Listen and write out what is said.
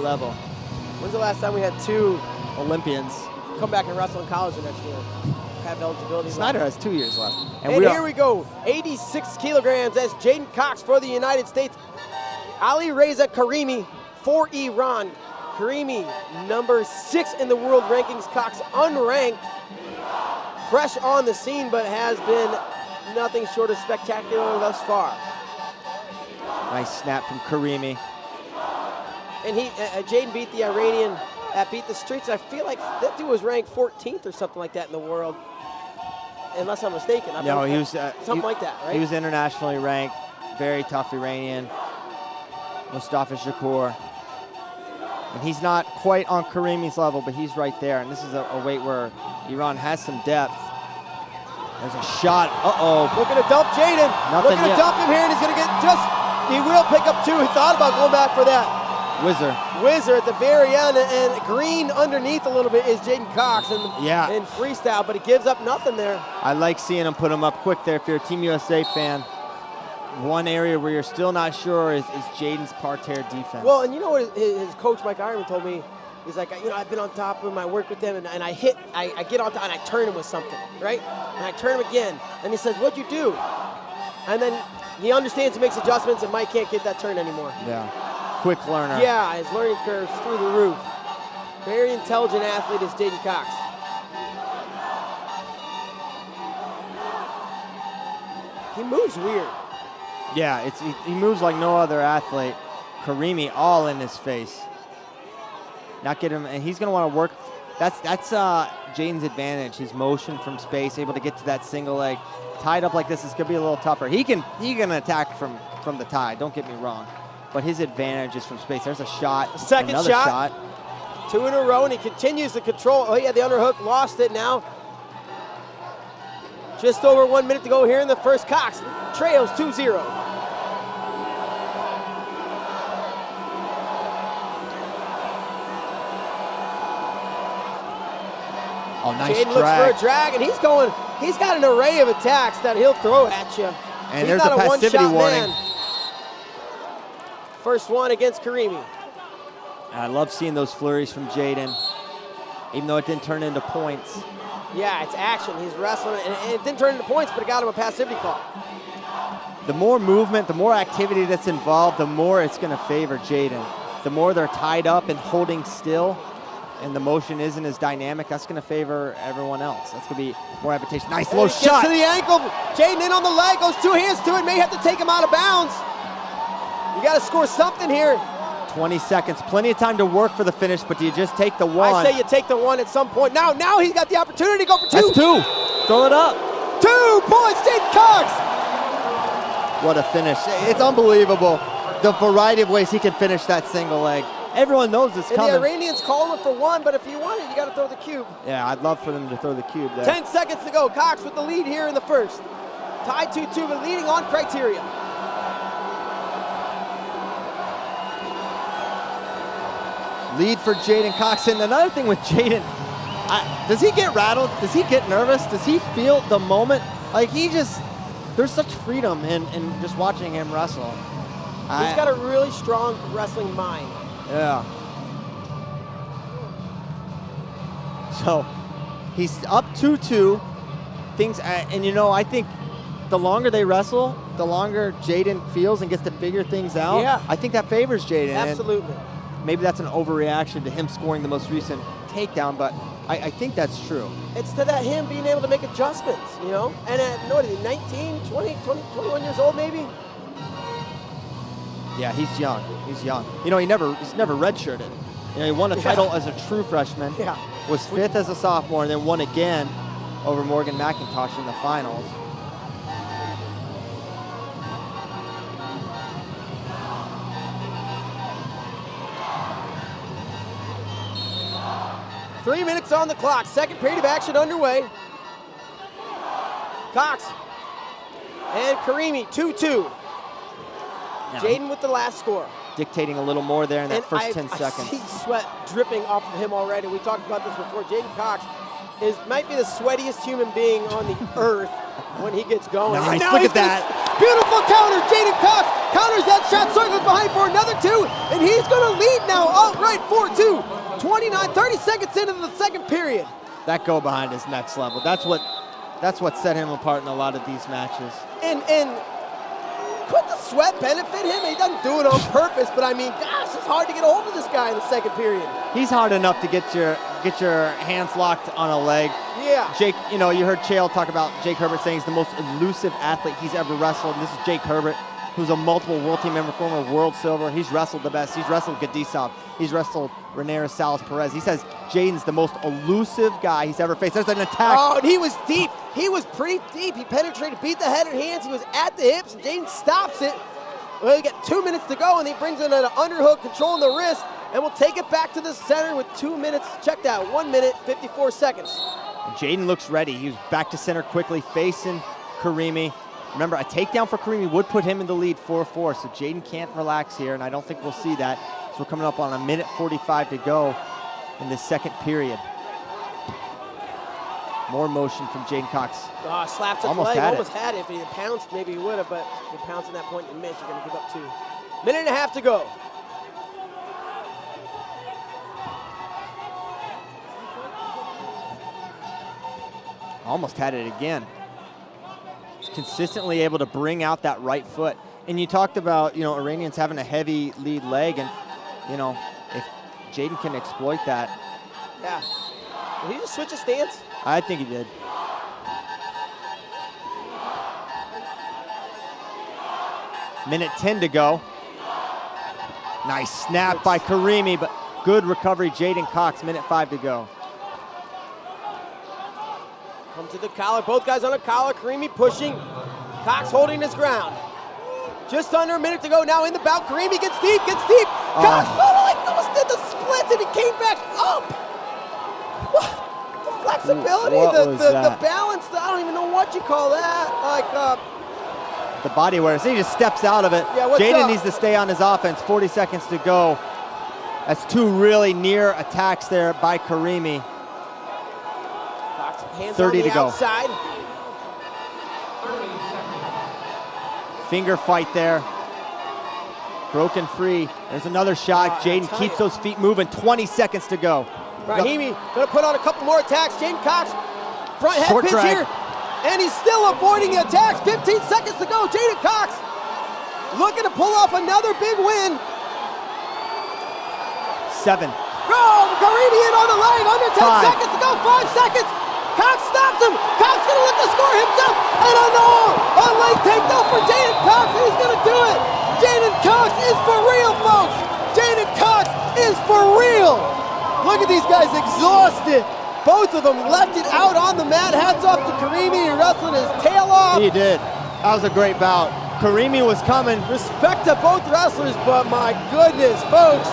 level. When's the last time we had 2 Olympians come back and wrestle in college the next year? Have eligibility. Snyder has 2 years left. And here we go. 86 kilograms as Jaden Cox for the United States. Ali Reza Karimi for Iran. Karimi, number 6 in the world rankings. Cox unranked. Fresh on the scene, but has been nothing short of spectacular thus far. Nice snap from Karimi. And Jaden beat the Iranian at Beat the Streets. I feel like that dude was ranked 14th or something like that in the world, unless I'm mistaken. No, he was something like that, right? He was internationally ranked, very tough Iranian, Mustafa Shakur. And he's not quite on Karimi's level, but he's right there. And this is a weight where Iran has some depth. There's a shot. Uh-oh. Looking to dump Jaden. Looking to dump him here, and he's going to get he will pick up 2. He thought about going back for that. Whizzer at the very end, and green underneath a little bit is Jaden Cox in freestyle, but he gives up nothing there. I like seeing him put him up quick there if you're a Team USA fan. One area where you're still not sure is Jaden's parterre defense. Well, and you know what his coach, Mike Ironman, told me? He's like, I've been on top of him, I work with them, and I get on top, and I turn him with something, right? And I turn him again, and he says, what'd you do? And then he understands and makes adjustments, and Mike can't get that turn anymore. Yeah. Quick learner. Yeah, his learning curve's through the roof. Very intelligent athlete is Jaden Cox. He moves weird. Yeah, he moves like no other athlete. Karimi all in his face. Not get him, and he's going to want to work. That's Jaden's advantage. His motion from space, able to get to that single leg. Tied up like this is going to be a little tougher. He can attack from the tie. Don't get me wrong. But his advantage is from space. There's a shot. Second Another shot. 2 in a row, and he continues to control. Oh, yeah, the underhook, lost it now. Just over 1 minute to go here in the first. Cox trails 2-0. Oh, nice Jaden looks for a drag, and he's got an array of attacks that he'll throw at you. And there's a passivity warning. Man. First one against Karimi. I love seeing those flurries from Jaden, even though it didn't turn into points. Yeah, it's action. He's wrestling, and it didn't turn into points, but it got him a passivity call. The more movement, the more activity that's involved, the more it's going to favor Jaden. The more they're tied up and holding still, and the motion isn't as dynamic, that's going to favor everyone else. That's going to be more advantageous. Nice low shot. Gets to the ankle. Jaden in on the leg, goes 2 hands to it, may have to take him out of bounds. You got to score something here. 20 seconds, plenty of time to work for the finish, but do you just take the one? I say you take the one at some point. Now he's got the opportunity to go for 2. That's 2. Throw it up. 2 points, Jaden Cox. What a finish. It's unbelievable. The variety of ways he can finish that single leg. Everyone knows it's coming. And the Iranians call him for 1, but if you want it, you got to throw the cube. Yeah, I'd love for them to throw the cube there. 10 seconds to go. Cox with the lead here in the first. Tied 2-2, but leading on criteria. Lead for Jaden Cox. And another thing with Jaden, does he get rattled? Does he get nervous? Does he feel the moment? Like there's such freedom in just watching him wrestle. He's got a really strong wrestling mind. Yeah. So he's up 2-2. I think the longer they wrestle, the longer Jaden feels and gets to figure things out. Yeah. I think that favors Jaden. Absolutely. Maybe that's an overreaction to him scoring the most recent takedown, but I think that's true. It's to that him being able to make adjustments, And at, 19, 20, 21 years old maybe? Yeah, he's young. He's young. He's never redshirted. He won a title as a true freshman. Yeah. Was 5th as a sophomore, and then won again over Morgan McIntosh in the finals. Three minutes on the clock. Second period of action underway. Cox and Karimi, 2-2. Jaden with the last score. Dictating a little more there in that first 10 seconds. I see sweat dripping off of him already. We talked about this before. Jaden Cox might be the sweatiest human being on the earth when he gets going. Nice, look at that. Beautiful counter. Jaden Cox counters that shot, circles behind for another 2, and he's going to lead now outright 29, 30 seconds into the second period. That go behind is next level. That's what set him apart in a lot of these matches. And could the sweat benefit him? He doesn't do it on purpose, but I mean, gosh, it's hard to get a hold of this guy in the second period. He's hard enough to get your hands locked on a leg. Yeah. Jake, you know, you heard Chael talk about Jake Herbert saying he's the most elusive athlete he's ever wrestled. And this is Jake Herbert, who's a multiple world team member, former world silver. He's wrestled the best. He's wrestled Gadisov. He's wrestled Rene Rosales Perez. He says Jaden's the most elusive guy he's ever faced. There's an attack. Oh, and he was deep. He was pretty deep. He penetrated, beat the head and hands. He was at the hips, and Jaden stops it. Well, we got 2 minutes to go, and he brings in an underhook, controlling the wrist, and we'll take it back to the center with 2 minutes. Check that, 1 minute, 54 seconds. Jaden looks ready. He was back to center quickly, facing Karimi. Remember, a takedown for Karimi would put him in the lead 4-4, so Jaden can't relax here, and I don't think we'll see that. So we're coming up on 1:45 to go in the second period. More motion from Jaden Cox. Slaps at the leg, almost had it. If he had pounced, maybe he would have, but if he pounced at that point and missed, you're going to give up 2. Minute and a half to go. Almost had it again. He's consistently able to bring out that right foot. And you talked about, you know, Iranians having a heavy lead leg, and, you know, if Jaden can exploit that. Yeah. Did he just switch his stance? I think he did. Minute 10 to go. Nice snap by Karimi, but good recovery, Jaden Cox. Minute 5 to go. Come to the collar, both guys on a collar. Karimi pushing, Cox holding his ground. Just under a minute to go now in the bout. Karimi gets deep. Cox almost did the splits and he came back up. What? The flexibility, the balance, I don't even know what you call that. Like, the body awareness, he just steps out of it. Yeah, Jaden needs to stay on his offense, 40 seconds to go. That's 2 really near attacks there by Karimi. Cox, hands 30 on the to go. outside. Finger fight there. Broken free. There's another shot. Jaden keeps those feet moving. 20 seconds to go. Rahimi gonna put on a couple more attacks. Jaden Cox, front head pinch here. And he's still avoiding the attacks. 15 seconds to go. Jaden Cox looking to pull off another big win. 7. Oh, Karimi in on the leg. Under 10 seconds to go. 5 seconds. Cox stops him. Cox gonna look to score himself. And a leg takedown for Jaden Cox. And he's gonna do it. Jaden Cox is for real, folks. Jaden Cox is for real. Look at these guys exhausted. Both of them left it out on the mat. Hats off to Karimi. He wrestled his tail off. He did. That was a great bout. Karimi was coming. Respect to both wrestlers, but my goodness, folks.